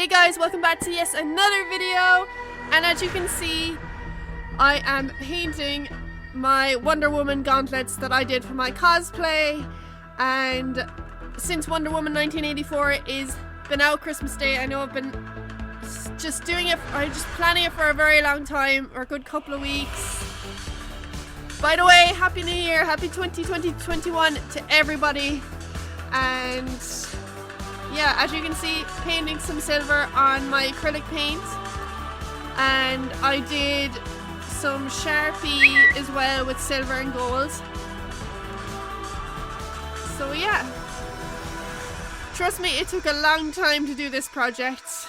Hey guys, welcome back to yet another video, and as you can see I am painting my Wonder Woman gauntlets that I did for my cosplay. And since Wonder Woman 1984 is been out Christmas Day, I know I've been just planning it for a very long time, or a good couple of weeks. By the way, Happy New Year, Happy 2021 to everybody. And yeah, as you can see, painting some silver on my acrylic paint, and I did some Sharpie as well with silver and gold. So yeah, trust me, it took a long time to do this project.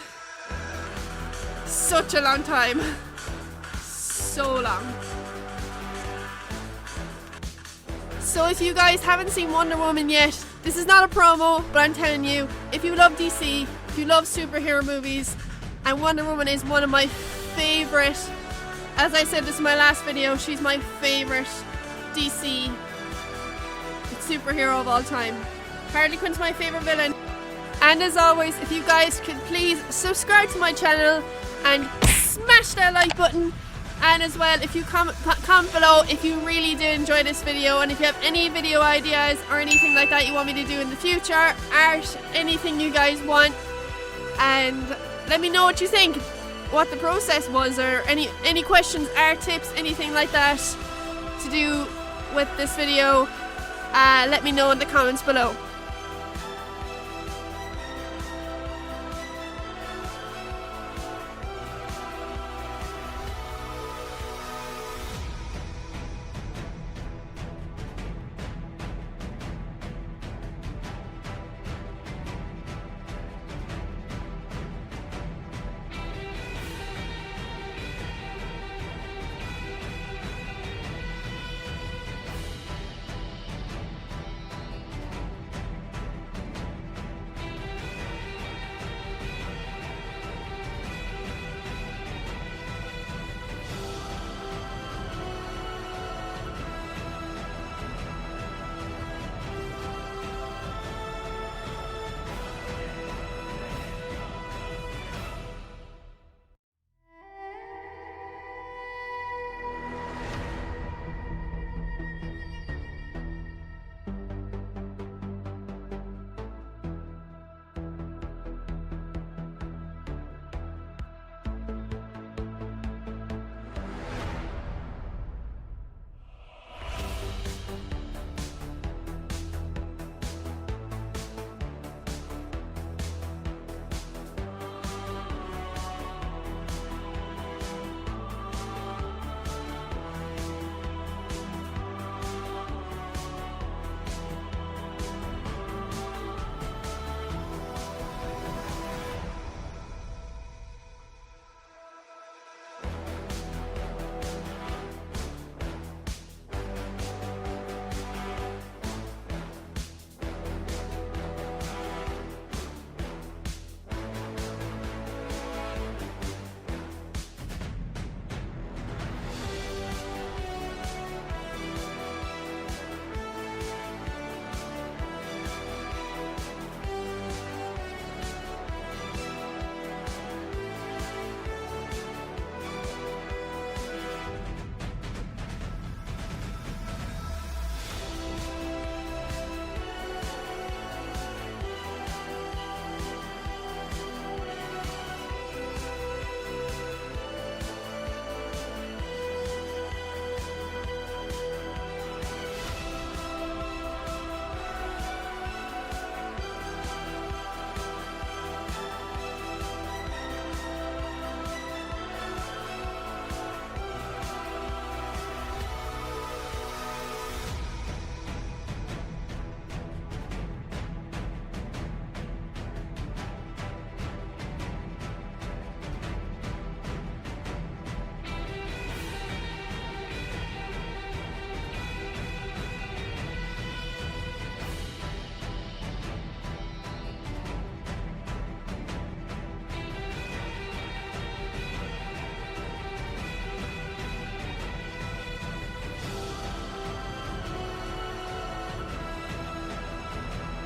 Such a long time. So long. So if you guys haven't seen Wonder Woman yet, this is not a promo, but I'm telling you, if you love DC, if you love superhero movies, and Wonder Woman is one of my favorite, as I said this in my last video, she's my favorite DC superhero of all time. Harley Quinn's my favorite villain. And as always, if you guys could please subscribe to my channel and smash that like button. And as well, if you comment below if you really did enjoy this video, and if you have any video ideas or anything like that you want me to do in the future, art, anything you guys want, and let me know what you think, what the process was, or any questions, art tips, anything like that to do with this video. Let me know in the comments below.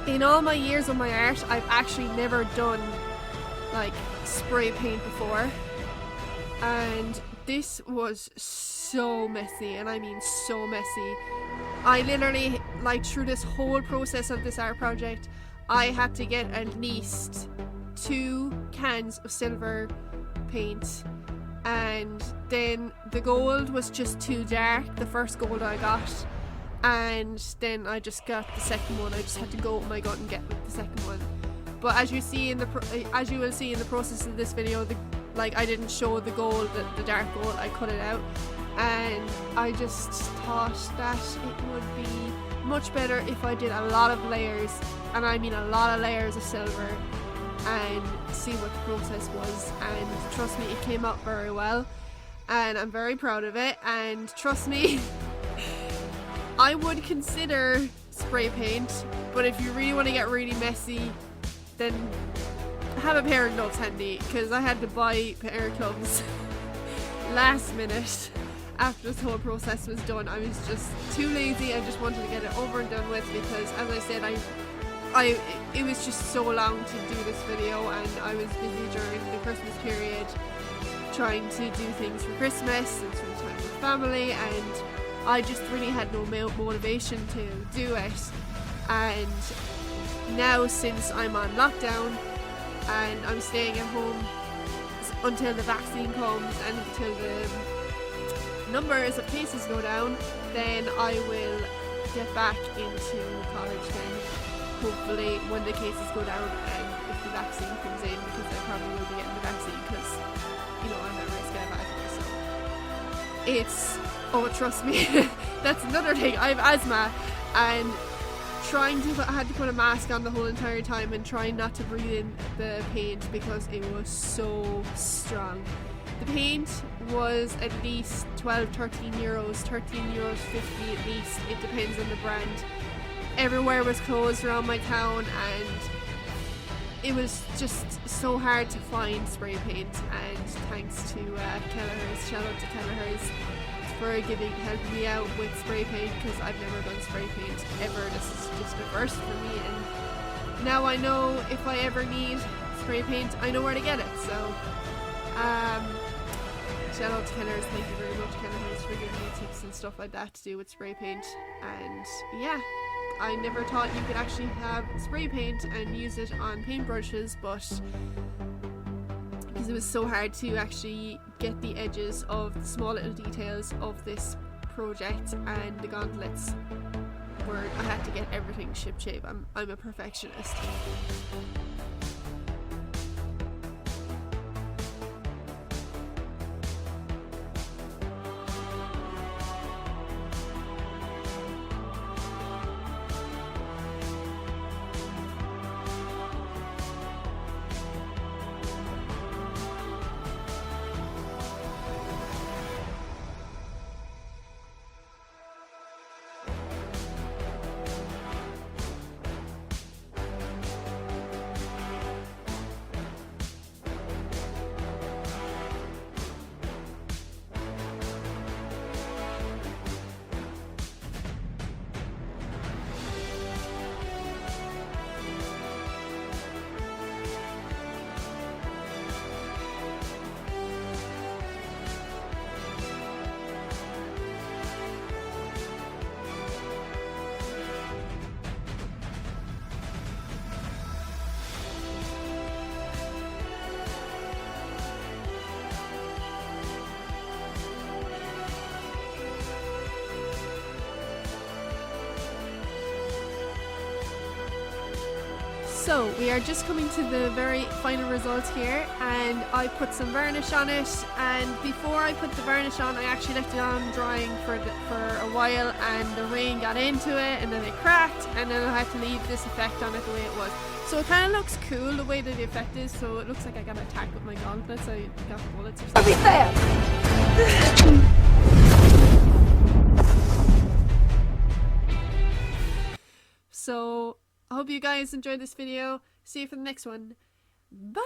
In all my years of my art, I've actually never done like spray paint before, and this was so messy, and I mean so messy. I literally, like, through this whole process of this art project, I had to get at least 2 cans of silver paint, and then the gold was just too dark, the first gold I got, and then I just got the second one. I just had to go with my gut and get with the second one. But as you see in the as you will see in the process of this video, like, I didn't show the gold, the dark gold. I cut it out, and I just thought that it would be much better if I did a lot of layers, and I mean a lot of layers of silver, and see what the process was. And trust me, it came out very well, and I'm very proud of it. And trust me, I would consider spray paint, but if you really want to get really messy, then have a pair of gloves handy, because I had to buy a pair of gloves last minute after this whole process was done. I was just too lazy. I just wanted to get it over and done with, because as I said, it was just so long to do this video, and I was busy during the Christmas period trying to do things for Christmas and spend time with family, and I just really had no motivation to do it. And now, since I'm on lockdown and I'm staying at home until the vaccine comes and until the numbers of cases go down, then I will get back into college then, hopefully, when the cases go down and if the vaccine comes in, because I probably will be getting the vaccine, because, you know, I'm at risk of asthma. So it's, oh, trust me, that's another thing. I have asthma, and I had to put a mask on the whole entire time and trying not to breathe in the paint because it was so strong. The paint was at least 13 euros, 13 euros 50 at least. It depends on the brand. Everywhere was closed around my town, and it was just so hard to find spray paint. And thanks to Kelleher's, shout out to Kelleher's for helping me out with spray paint, because I've never done spray paint ever. This is just a first for me, and now I know if I ever need spray paint, I know where to get it. So shout out to Kelleher's, thank you very much, Kelleher's, for giving me tips and stuff like that to do with spray paint. And yeah, I never thought you could actually have spray paint and use it on paintbrushes, but because it was so hard to actually get the edges of the small little details of this project, and the gauntlets were, I had to get everything ship shape. I'm a perfectionist. So we are just coming to the very final result here, and I put some varnish on it, and before I put the varnish on I actually left it on drying for a while, and the rain got into it and then it cracked, and then I had to leave this effect on it the way it was. So it kind of looks cool the way that the effect is, so it looks like I got attacked with my gauntlets. I got bullets or something. So I hope you guys enjoyed this video. See you for the next one. Bye!